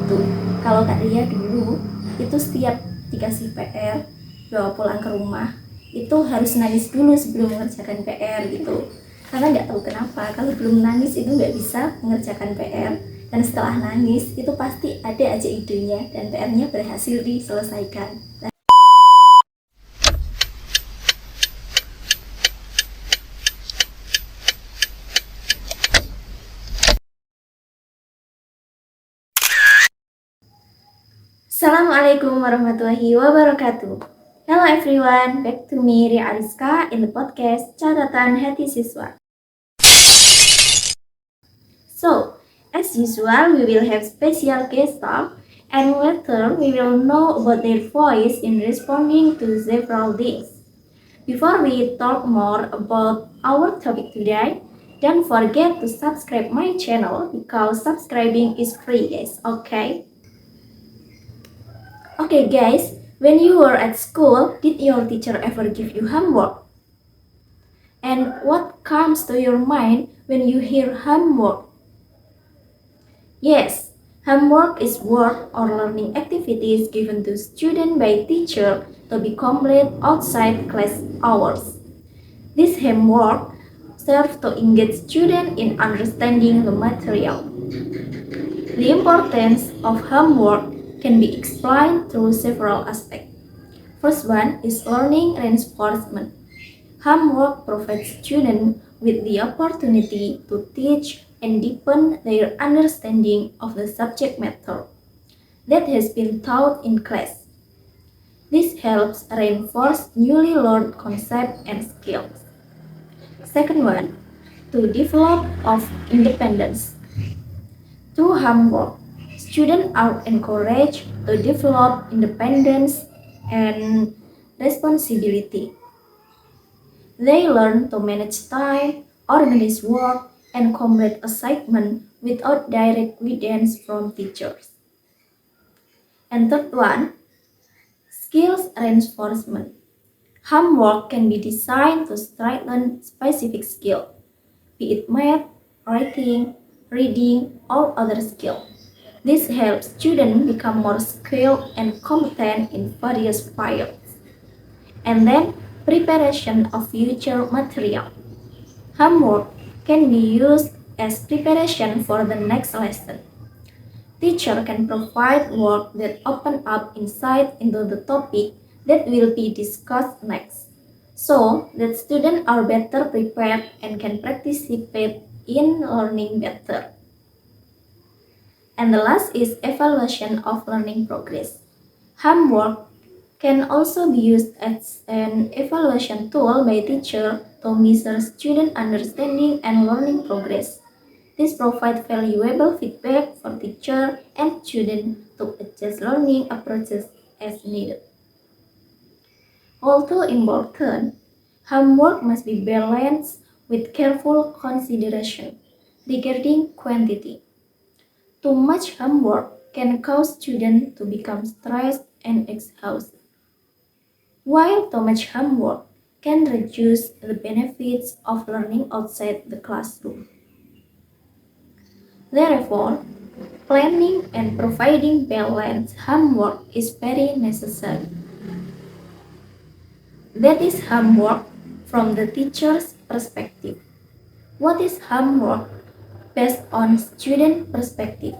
gitu. Kalau Kak Ria dulu itu setiap dikasih PR bawa pulang ke rumah itu harus nangis dulu sebelum mengerjakan PR gitu, karena nggak tahu kenapa kalau belum nangis itu nggak bisa mengerjakan PR, dan setelah nangis itu pasti ada aja idenya dan PR-nya berhasil diselesaikan. Assalamualaikum warahmatullahi wabarakatuh. Hello everyone, back to me Ria Ariska in the podcast Catatan Hati Siswa. So, as usual, we will have special guest talk, and later we will know about their voice in responding to several things. Before we talk more about our topic today, don't forget to subscribe my channel because subscribing is free, guys, okay? Okay, guys, when you were at school, did your teacher ever give you homework? And what comes to your mind when you hear homework? Yes, homework is work or learning activities given to student by teacher to be complete outside class hours. This homework serves to engage student in understanding the material. The importance of homework can be explained through several aspects. First one is learning reinforcement. Homework provides students with the opportunity to teach and deepen their understanding of the subject matter that has been taught in class. This helps reinforce newly learned concepts and skills. Second one, to develop of independence. Through homework, students are encouraged to develop independence and responsibility. They learn to manage time, organize work, and complete assignments without direct guidance from teachers. And third one, skills reinforcement. Homework can be designed to strengthen specific skill, be it math, writing, reading, or other skill. This helps students become more skilled and competent in various fields. And then, preparation of future material. Homework can be used as preparation for the next lesson. Teacher can provide work that open up insight into the topic that will be discussed next, so that students are better prepared and can participate in learning better. And the last is evaluation of learning progress. Homework can also be used as an evaluation tool by teacher to measure student understanding and learning progress. This provides valuable feedback for teacher and student to adjust learning approaches as needed. Although important, homework must be balanced with careful consideration regarding quantity. Too much homework can cause students to become stressed and exhausted, while too much homework can reduce the benefits of learning outside the classroom. Therefore, planning and providing balanced homework is very necessary. That is homework from the teacher's perspective. What is homework based on student perspective?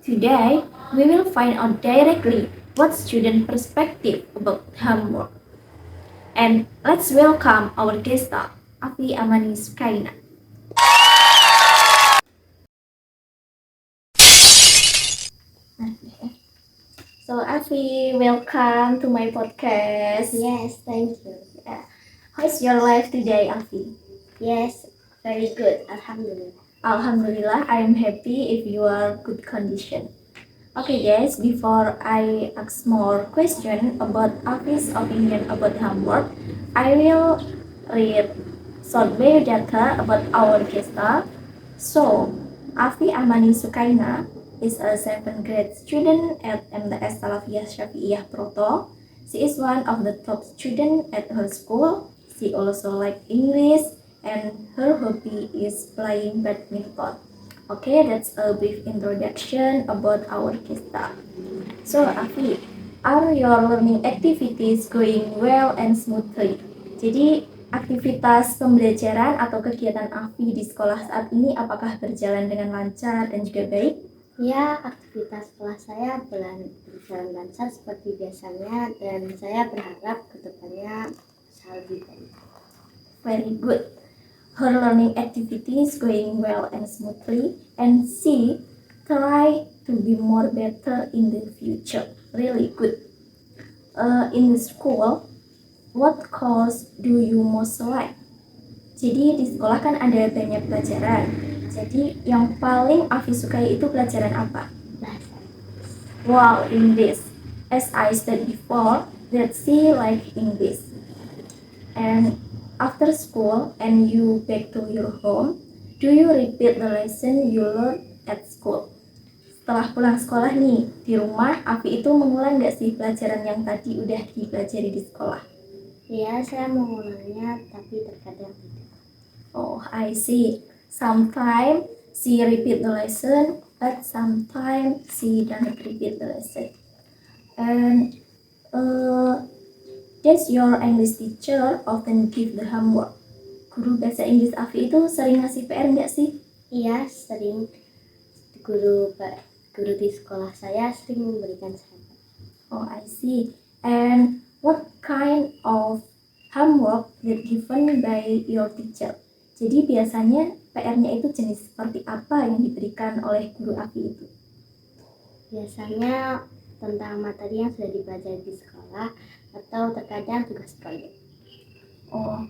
Today, we will find out directly what student perspective about homework. And let's welcome our guest star, Afi Amani Sukaina. So Afi, welcome to my podcast. Yes, thank you. Yeah. How's your life today, Afi? Yes, very good. Alhamdulillah. Alhamdulillah, I am happy if you are good condition. Okay guys, before I ask more question about Afi's opinion about homework, I will read short biodata about our guest star. So, Afi Amani Sukaina is a 7th grade student at MTS Salafiyah Syafi'iyah Proto. She is one of the top students at her school. She also likes English and her hobby is playing badminton. Okay, that's a brief introduction about our kita. So, Afi, are your learning activities going well and smoothly? Jadi, aktivitas pembelajaran atau kegiatan Afi di sekolah saat ini apakah berjalan dengan lancar dan juga baik? Ya, aktivitas kelas saya berjalan lancar seperti biasanya dan saya berharap kedepannya bisa lebih baik. Very good. Her learning activities going well and smoothly, and she try to be more better in the future. Really good. In the school, what course do you most like? Jadi di sekolah kan ada banyak pelajaran. Jadi yang paling Afi sukai itu pelajaran apa? Bahasa Wow, English. As I said before, that she like English. And after school and you back to your home, do you repeat the lesson you learned at school? Setelah pulang sekolah nih, di rumah Afi itu mengulang nggak sih pelajaran yang tadi udah dipelajari di sekolah? Ya, saya mengulangnya tapi terkadang tidak. Oh, I see. Sometimes she repeat the lesson, but sometimes she don't repeat the lesson. And does your English teacher often give the homework? Guru bahasa Inggris Afi itu sering ngasih PR nggak sih? Iya, sering guru di sekolah saya sering memberikan saran. Oh, I see. And what kind of homework that given by your teacher? Jadi biasanya PR-nya itu jenis seperti apa yang diberikan oleh guru Afi itu? Biasanya tentang materi yang sudah dipelajari di sekolah atau terkadang tugas proyek. Oh,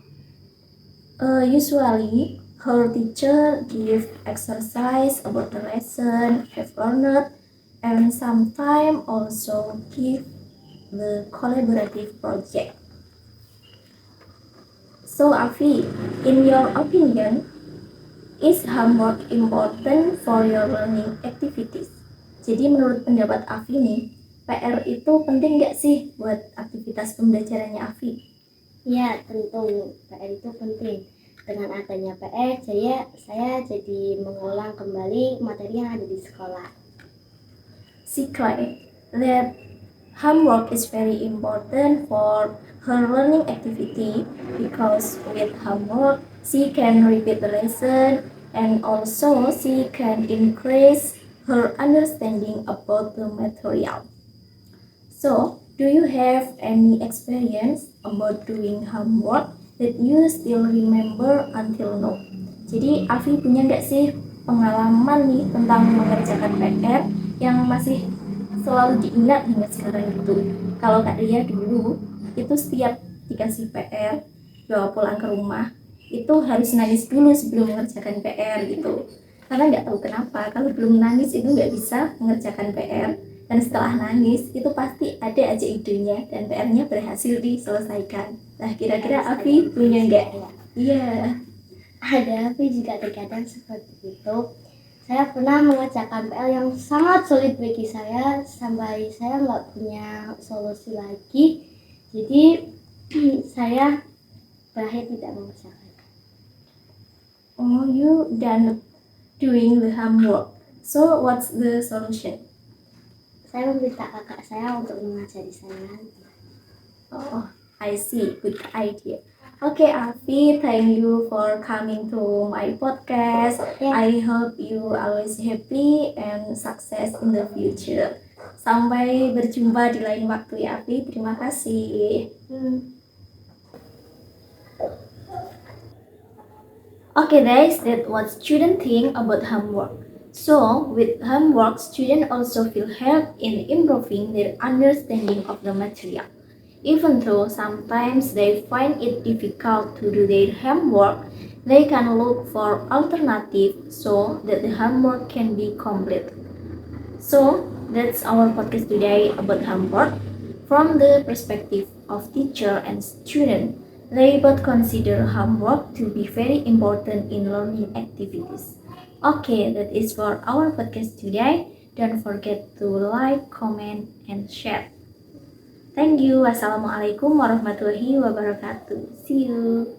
usually her teacher give exercise about the lesson have learned, and sometimes also give the collaborative project. So Afi, in your opinion, is homework important for your learning activities? Jadi menurut pendapat Afi nih, PR itu penting nggak sih buat aktivitas pembelajarannya Afi? Ya, tentu PR itu penting. Dengan adanya PR, saya jadi mengulang kembali materi yang ada di sekolah. She claimed that homework is very important for her learning activity because with homework she can repeat the lesson and also she can increase her understanding about the material. So, do you have any experience about doing homework that you still remember until now? Jadi, Afi punya nggak sih pengalaman nih tentang mengerjakan PR yang masih selalu diingat hingga sekarang itu? Kalau Kak Ria dulu, itu setiap dikasih PR, bawa pulang ke rumah, itu harus nangis dulu sebelum mengerjakan PR gitu. Karena nggak tahu kenapa, kalau belum nangis itu nggak bisa mengerjakan PR. Dan setelah nangis, itu pasti ada aja idenya dan PR-nya berhasil diselesaikan. Nah, kira-kira Afi punya nggak? Iya. Ada, tapi juga terkadang seperti itu. Saya pernah mengerjakan PR yang sangat sulit bagi saya sampai saya nggak punya solusi lagi. Jadi saya berakhir tidak mengerjakan. Oh, you done doing the homework. So, what's the solution? Saya meminta kakak saya untuk mengajari saya. Oh, I see. Good idea. Okay, Afi, thank you for coming to my podcast. Yeah. I hope you always happy and success in the future. Sampai berjumpa di lain waktu ya, Afi. Terima kasih. Okay guys, that's what students think about homework. So, with homework, students also feel help in improving their understanding of the material. Even though sometimes they find it difficult to do their homework, they can look for alternatives so that the homework can be complete. So, that's our podcast today about homework. From the perspective of teacher and student, they both consider homework to be very important in learning activities. Okay, that is for our podcast today. Don't forget to like, comment, and share. Thank you. Wassalamualaikum warahmatullahi wabarakatuh. See you.